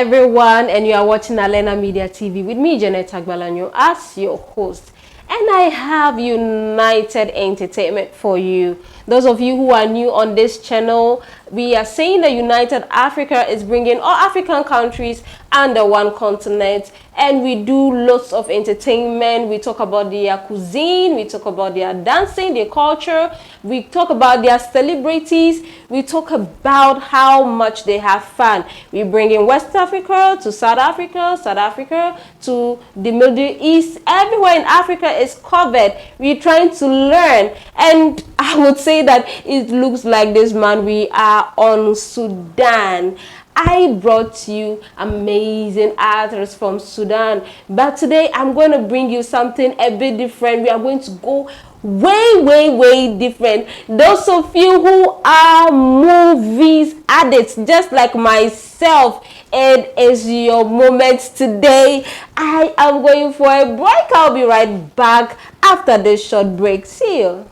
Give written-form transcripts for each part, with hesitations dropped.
everyone, and you are watching Alena Media TV with me, Janet Agbalanyo, as your host. And I have United Entertainment for you. Those of you who are new on this channel, we are saying that United Africa is bringing all African countries under one continent, and we do lots of entertainment. We talk about their cuisine, we talk about their dancing, their culture, we talk about their celebrities, we talk about how much they have fun. We bring in West Africa to South Africa to the Middle East. Everywhere in Africa is covered. We're trying to learn, and I would say that it looks like this, man. We are on Sudan. I brought you amazing artists from Sudan, but today I'm going to bring you something a bit different. We are going to go way different. Those of you who are movies addicts, just like myself, it is your moment today. I am going for a break. I'll be right back after this short break. See you.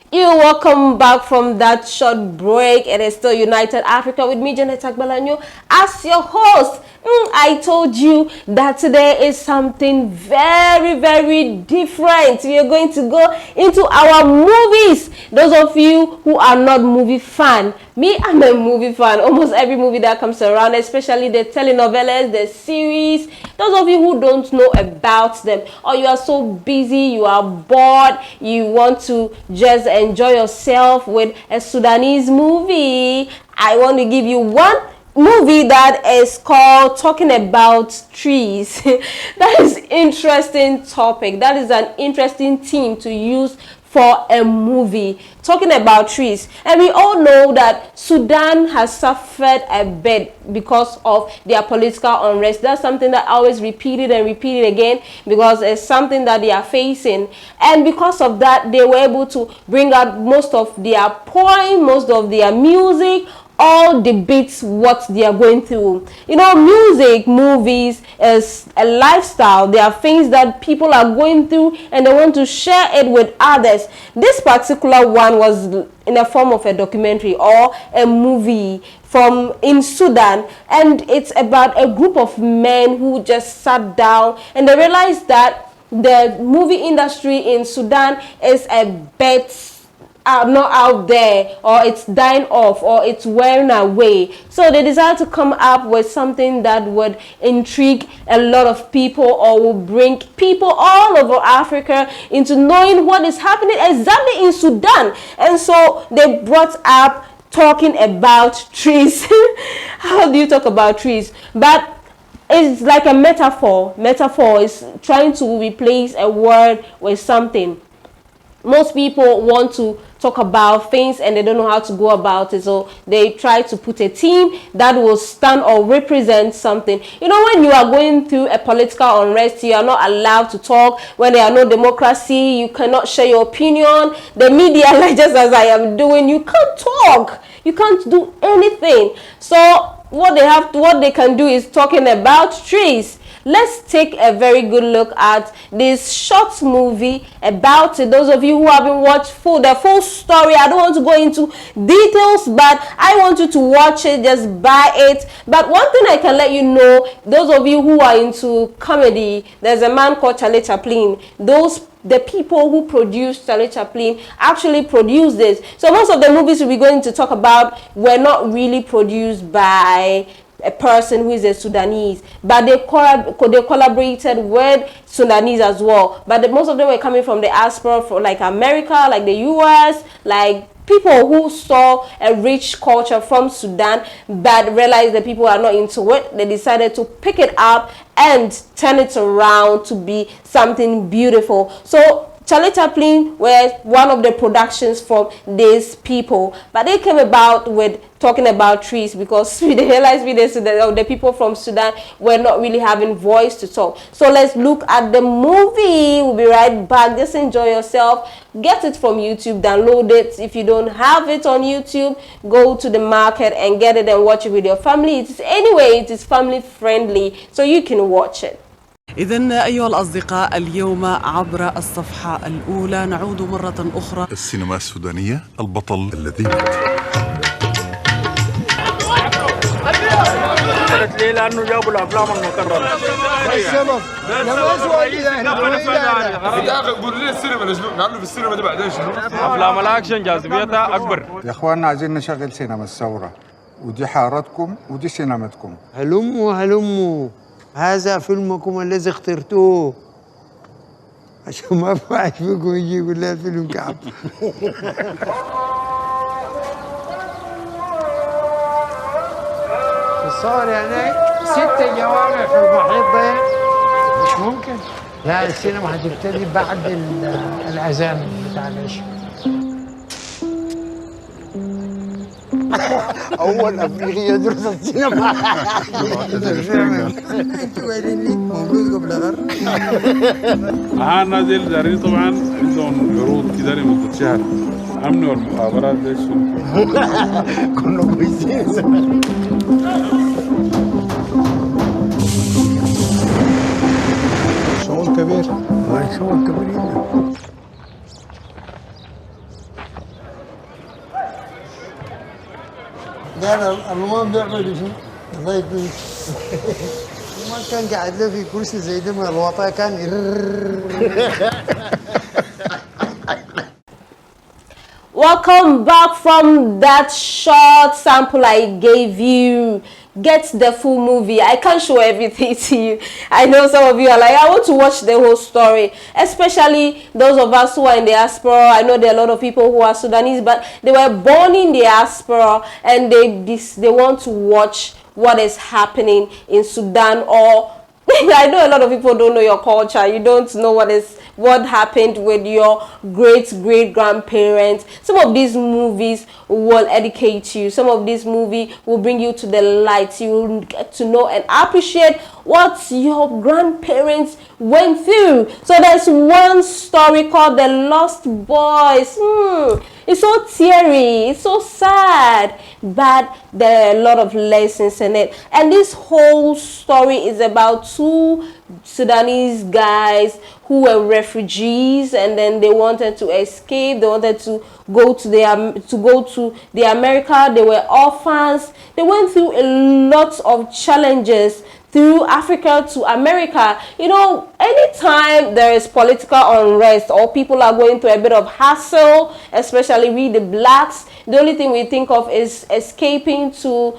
You're welcome back from that short break. It is still United Africa with me, Janet Agbalanyo, as your host. I told you that today is something very different. We are going to go into our movies. Those of you who are not movie fan, me, I'm a movie fan. Almost every movie that comes around, especially the telenovelas, the series. Those of you who don't know about them, or you are so busy, you are bored, you want to just enjoy yourself with a Sudanese movie, I want to give you one movie that is called Talking About Trees. That is interesting topic. That is an interesting theme to use for a movie, talking about trees. And we all know that Sudan has suffered a bit because of their political unrest. That's something that I always repeated again, because it's something that they are facing. And because of that, they were able to bring out most of their poem, most of their music, all depicts what they are going through. You know, music, movies is a lifestyle. There are things that people are going through and they want to share it with others. This particular one was in the form of a documentary or a movie from in Sudan, and it's about a group of men who just sat down and they realized that the movie industry in Sudan is a bit not out there, or it's dying off, or it's wearing away. So they decided to come up with something that would intrigue a lot of people, or will bring people all over Africa into knowing what is happening exactly in Sudan. And so they brought up talking about trees. How do you talk about trees? But it's like a metaphor. Metaphor is trying to replace a word with something. Most people want to talk about things and they don't know how to go about it, so they try to put a theme that will stand or represent something. You know, when you are going through a political unrest, you are not allowed to talk. When there are no democracy, you cannot share your opinion. The media, like just as I am doing, you can't talk, you can't do anything. So what they can do is talking about trees. Let's take a very good look at this short movie about it. Those of you who haven't watched the full story, I don't want to go into details, but I want you to watch it, just buy it. But one thing I can let you know, those of you who are into comedy, there's a man called Charlie Chaplin. The people who produced Charlie Chaplin actually produced this. So most of the movies we're going to talk about were not really produced by a person who is a Sudanese, but they collaborated with Sudanese as well. But most of them were coming from the diaspora, from like America, like the US, like people who saw a rich culture from Sudan but realized that people are not into it. They decided to pick it up and turn it around to be something beautiful. So Charlie Chaplin was one of the productions from these people, but they came about with talking about trees because they realized the people from Sudan were not really having voice to talk. So let's look at the movie. We'll be right back. Just enjoy yourself. Get it from YouTube, download it. If you don't have it on YouTube, go to the market and get it and watch it with your family. It is family friendly, so you can watch it. إذن أيها الأصدقاء، اليوم عبر الصفحة الأولى نعود مرة أخرى. السينما السودانية، البطل الذي مات. ليه؟ لأنه جابوا الأفلام المكررة. السبب لما أسوأ قولوا لي السينما شنو؟ نعمل في السينما دي بعدين شنو؟ أفلام الأكشن جاذبيتها أكبر. يا إخواننا عايزين نشغل سينما الثورة، ودي حارتكم ودي سينمتكم. هلموا هذا فيلمكم الذي اخترتوه، عشان ما فاش فيكم يجي يقول لي الفيلم كعب. الصور يعني 6 جوامع في المحيط ده مش ممكن. لا السينما هتبتدي بعد الأذان بتاع العشاء. أول أبني يدرس السينما. أنتوا قايلين لي موجود قبل غر. نازل دارين طبعا عندهم عروض كده لمدة شهر. أمن والمخابرات ليش كنا كويسين. شغل كبير. شغل كبير. ده الألمان بيعملوا شنو؟ الله يكرمك. ما كان قاعد له في كرسي زي ده من الوطا كان Welcome back from that short sample I gave you. Get the full movie. I can't show everything to you. I know some of you are like, I want to watch the whole story, especially those of us who are in the diaspora. I know there are a lot of people who are Sudanese, but they were born in the diaspora and they want to watch what is happening in Sudan. Or I know a lot of people don't know your culture. You don't know what happened with your great-great-grandparents. Some of these movies will educate you. Some of these movies will bring you to the light. You will get to know and appreciate what your grandparents went through. So there's one story called The Lost Boys. It's so teary, it's so sad, but there are a lot of lessons in it. And this whole story is about 2 Sudanese guys who were refugees, and then they wanted to escape. They wanted to go to the America. They were orphans. They went through a lot of challenges through Africa to America. You know, anytime there is political unrest or people are going through a bit of hassle, especially we the blacks, the only thing we think of is escaping to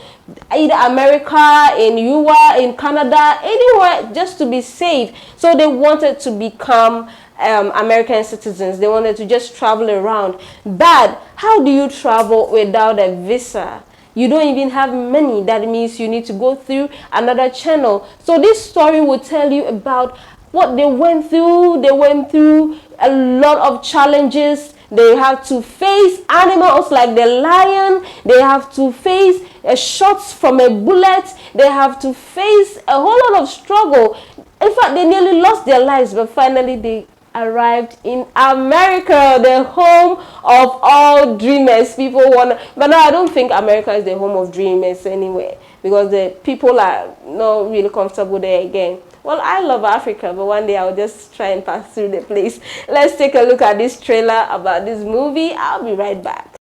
either America, in US, in Canada, anywhere just to be safe. So they wanted to become American citizens. They wanted to just travel around. But how do you travel without a visa? You don't even have money. That means you need to go through another channel. So this story will tell you about what they went through. They went through a lot of challenges. They have to face animals like the lion. They have to face shots from a bullet. They have to face a whole lot of struggle. In fact, they nearly lost their lives, but finally they arrived in America, the home of all dreamers. People want, but no, I don't think America is the home of dreamers anyway, because the people are not really comfortable there again. Well, I love Africa, but one day I'll just try and pass through the place. Let's take a look at this trailer about this movie. I'll be right back.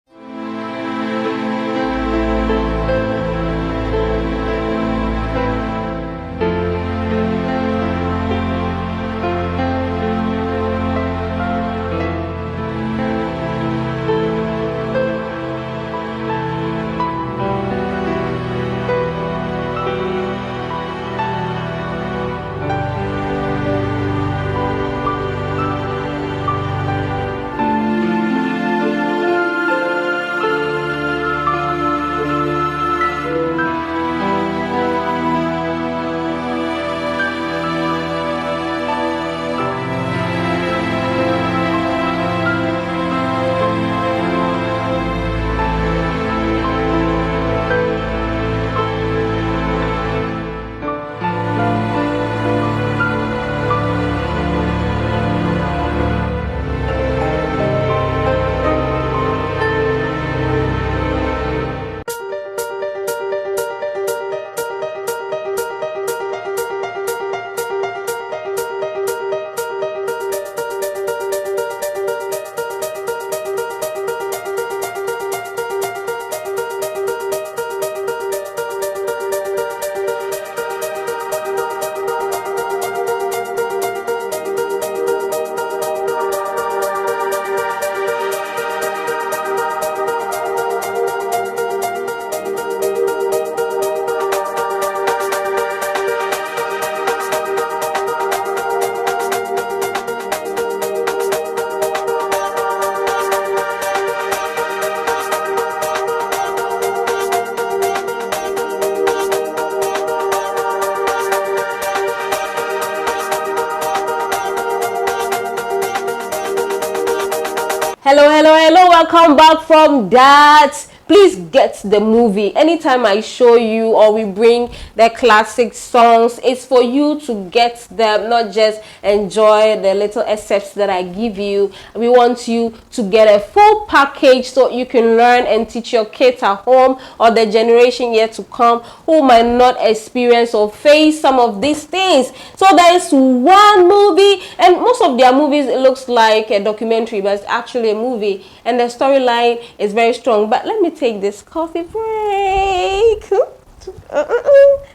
welcome back from that. Please get the movie. Anytime I show you or we bring the classic songs, it's for you to get them, not just enjoy the little excerpts that I give you. We want you to get a full package so you can learn and teach your kids at home or the generation yet to come who might not experience or face some of these things. So there is one movie, and most of their movies, it looks like a documentary, but it's actually a movie, and the storyline is very strong. But let me take this coffee break.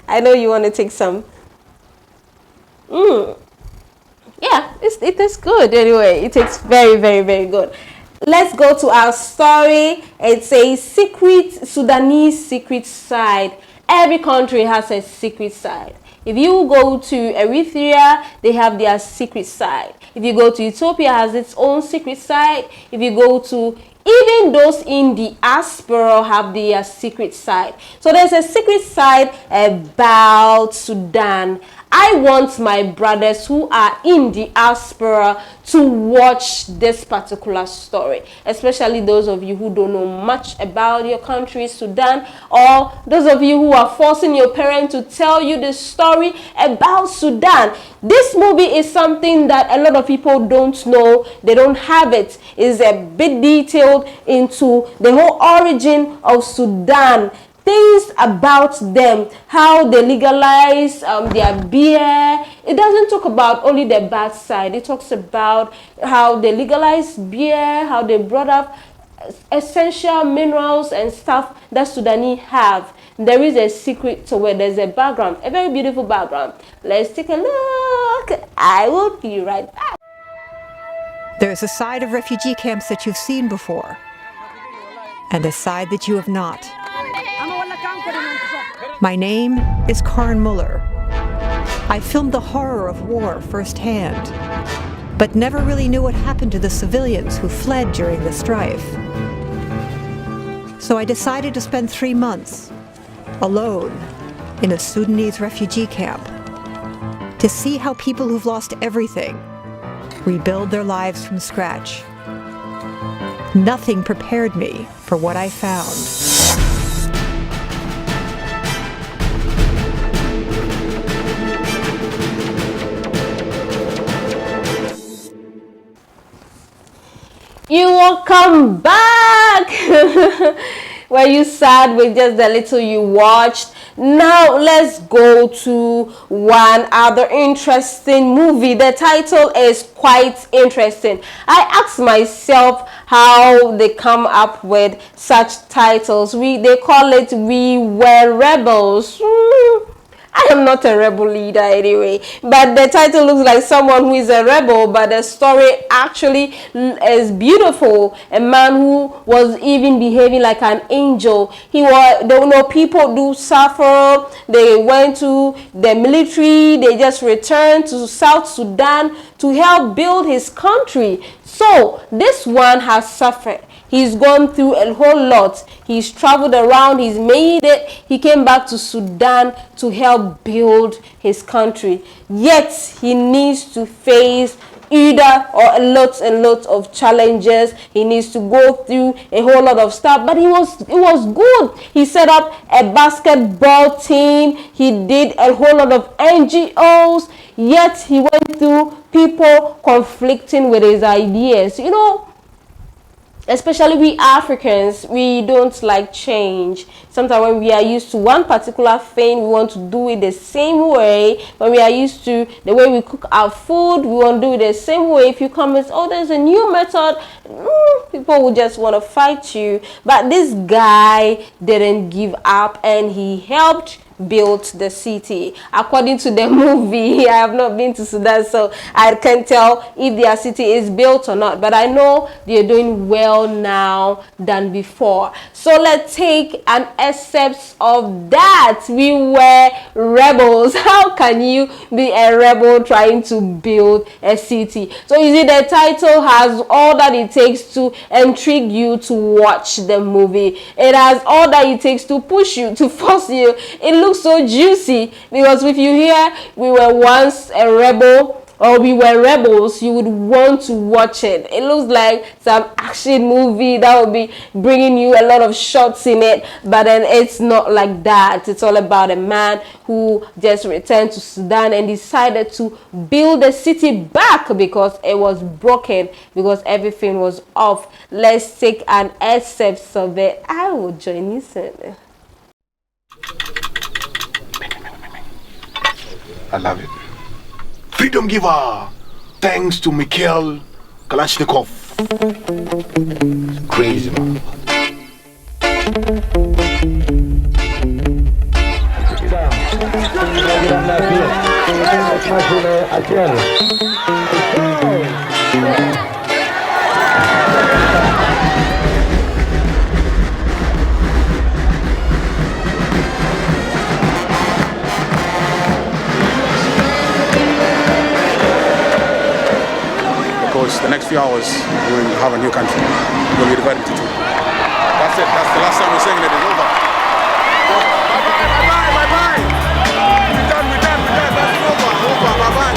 I know you want to take some. Yeah, it is good anyway. It is very, very, very good. Let's go to our story. It's a secret, Sudanese secret side. Every country has a secret side. If you go to Eritrea, they have their secret side. If you go to Ethiopia, it has its own secret side. If you go to even those in the diaspora have their secret side. So there's a secret side about Sudan. I want my brothers who are in the diaspora to watch this particular story, especially those of you who don't know much about your country, Sudan, or those of you who are forcing your parents to tell you the story about Sudan. This movie is something that a lot of people don't know. They don't have it. It's a bit detailed into the whole origin of Sudan. Things about them, how they legalize their beer. It doesn't talk about only the bad side. It talks about how they legalize beer, how they brought up essential minerals and stuff that Sudanese have. There is a secret to where there's a background, a very beautiful background. Let's take a look. I will be right back. There's a side of refugee camps that you've seen before, and a side that you have not. My name is Karen Muller. I filmed the horror of war firsthand, but never really knew what happened to the civilians who fled during the strife. So I decided to spend 3 months alone in a Sudanese refugee camp to see how people who've lost everything rebuild their lives from scratch. Nothing prepared me for what I found. You will come back. Were you sad with just the little you watched? Now let's go to one other interesting movie. The title is quite interesting. I asked myself how they come up with such titles. They call it We Were Rebels. I am not a rebel leader anyway, but the title looks like someone who is a rebel, but the story actually is beautiful. A man who was even behaving like an angel. People do suffer. They went to the military. They just returned to South Sudan to help build his country. So this one has suffered. He's gone through a whole lot. He's traveled around. He's made it. He came back to Sudan to help build his country. Yet he needs to face either or a lot and lots of challenges. He needs to go through a whole lot of stuff, but it was good. He set up a basketball team. He did a whole lot of NGOs. Yet he went through people conflicting with his ideas. You know, especially we Africans, we don't like change. Sometimes when we are used to one particular thing, we want to do it the same way. When we are used to the way we cook our food, we want to do it the same way. If you come and say, oh, there's a new method, people will just want to fight you. But this guy didn't give up, and he helped built the city. According to the movie, I have not been to Sudan, so I can't tell if their city is built or not, but I know they're doing well now than before. So let's take an excerpt of that. We were rebels. How can you be a rebel trying to build a city? So you see, the title has all that it takes to intrigue you to watch the movie. It has all that it takes to push you, to force you. It looks so juicy, because if you hear we were once a rebel, or We Were Rebels, you would want to watch it. It looks like some action movie that will be bringing you a lot of shots in it, but then it's not like that. It's all about a man who just returned to Sudan and decided to build the city back because it was broken, because everything was off. Let's take an excerpt of it. I will join you soon. I love it. Freedom giver, thanks to Mikhail Kalashnikov. Crazy, man. The next few hours, we will have a new country. We'll be divided into two. That's it. That's the last time we're saying that it's over. Bye-bye. We're done. That's over. Bye-bye.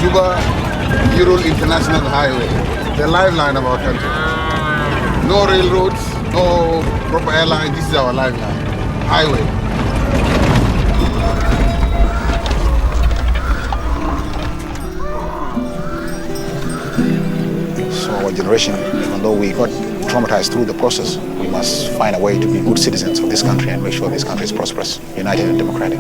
Juba-Ural International Highway, the lifeline of our country. No railroads, no proper airline. This is our lifeline. Highway. So our generation, even though we got traumatized through the process, we must find a way to be good citizens of this country and make sure this country is prosperous, united and democratic.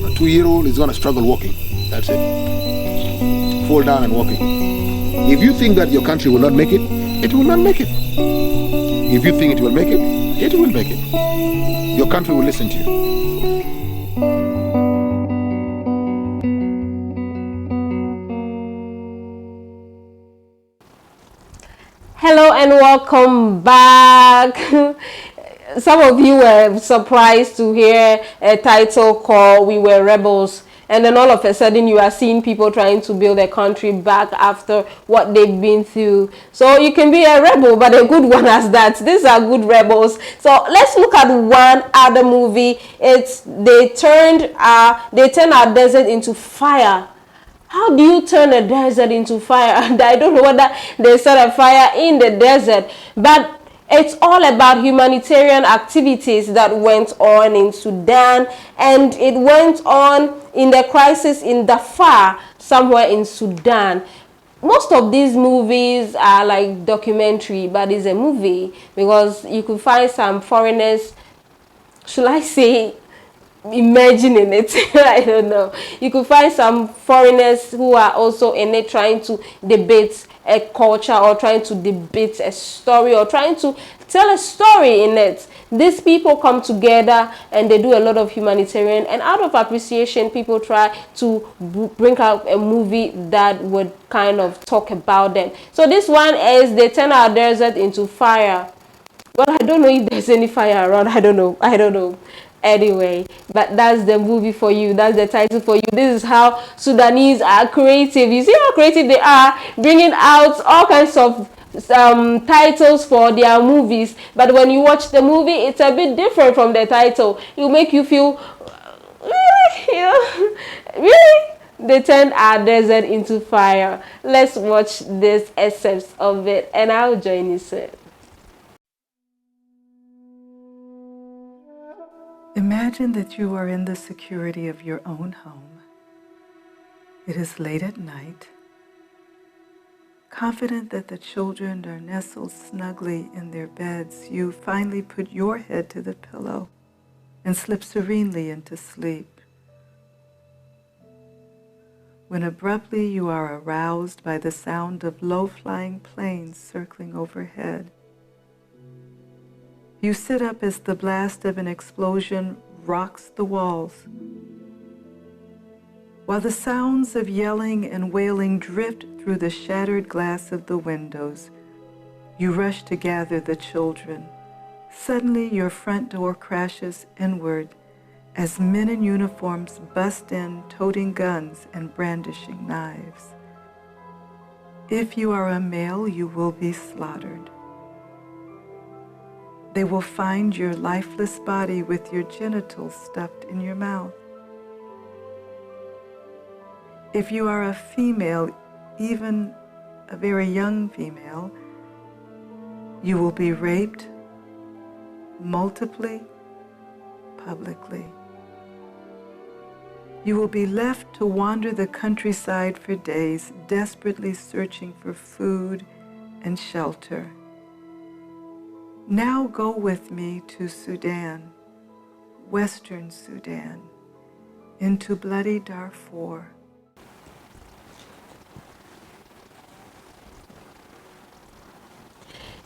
A 2-year-old is going to struggle walking. That's it. Fall down and walking. If you think that your country will not make it, it will not make it. If you think it will make it, it will make it. Your country will listen to you. Hello and welcome back. Some of you were surprised to hear a title called We Were Rebels, and then all of a sudden you are seeing people trying to build a country back after what they've been through. So you can be a rebel, but a good one as that. These are good rebels. So let's look at one other movie. It's they turned our desert into fire. How do you turn a desert into fire? I don't know whether they set a fire in the desert, but it's all about humanitarian activities that went on in Sudan, and it went on in the crisis in Darfur, somewhere in Sudan. Most of these movies are like documentary, but it's a movie because you could find some foreigners, should I say, imagining it. I don't know. You could find some foreigners who are also in it trying to debate a culture or trying to debate a story or trying to tell a story in it. These people come together and they do a lot of humanitarian, and out of appreciation people try to bring out a movie that would kind of talk about them. So this one is They Turn Our Desert into Fire. Well, I don't know if there's any fire around. I don't know. Anyway, but that's the movie for you. That's the title for you. This is how Sudanese are creative. You see how creative they are, bringing out all kinds of titles for their movies. But when you watch the movie, it's a bit different from the title. It'll make you feel, really? They turned our desert into fire. Let's watch this excerpt of it, and I'll join you soon. Imagine that you are in the security of your own home. It is late at night. Confident that the children are nestled snugly in their beds, you finally put your head to the pillow and slip serenely into sleep. When abruptly you are aroused by the sound of low-flying planes circling overhead. You sit up as the blast of an explosion rocks the walls. while the sounds of yelling and wailing drift through the shattered glass of the windows. You rush to gather the children. Suddenly, your front door crashes inward as men in uniforms bust in, toting guns and brandishing knives. If you are a male, you will be slaughtered. They will find your lifeless body with your genitals stuffed in your mouth. If you are a female, even a very young female, you will be raped multiply, publicly. You will be left to wander the countryside for days, desperately searching for food and shelter. Now go with me to Sudan, Western Sudan, into bloody Darfur.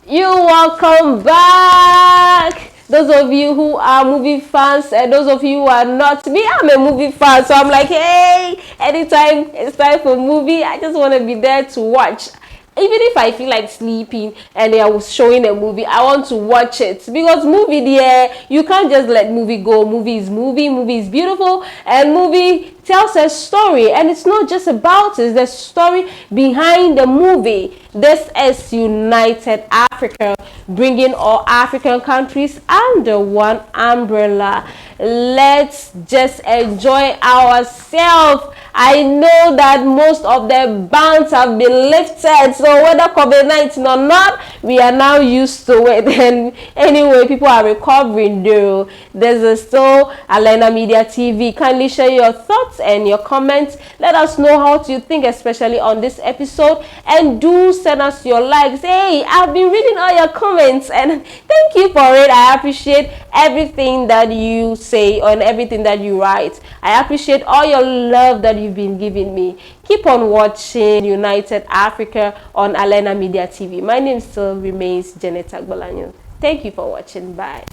You're welcome back. Those of you who are movie fans and those of you who are not. Me, I'm a movie fan, so I'm like, hey, anytime it's time for movie, I just want to be there to watch. Even if I feel like sleeping and they are showing a movie, I want to watch it, because movie there, you can't just let movie go. Movie is beautiful, and movie tells a story, and it's not just about it, the story behind the movie. This is United Africa, bringing all African countries under one umbrella. Let's just enjoy ourselves. I know that most of the bans have been lifted, so whether COVID-19 or not, we are now used to it. And anyway, people are recovering though. There's still Alena Media TV. Kindly share your thoughts and your comments. Let us know how you think, especially on this episode, and do send us your likes. Hey, I've been reading all your comments and thank you for it. I appreciate everything that you say and everything that you write. I appreciate all your love that you've been giving me. Keep on watching United Africa on Alena Media TV. My name still remains Janet Agbalanyo. Thank you for watching. Bye.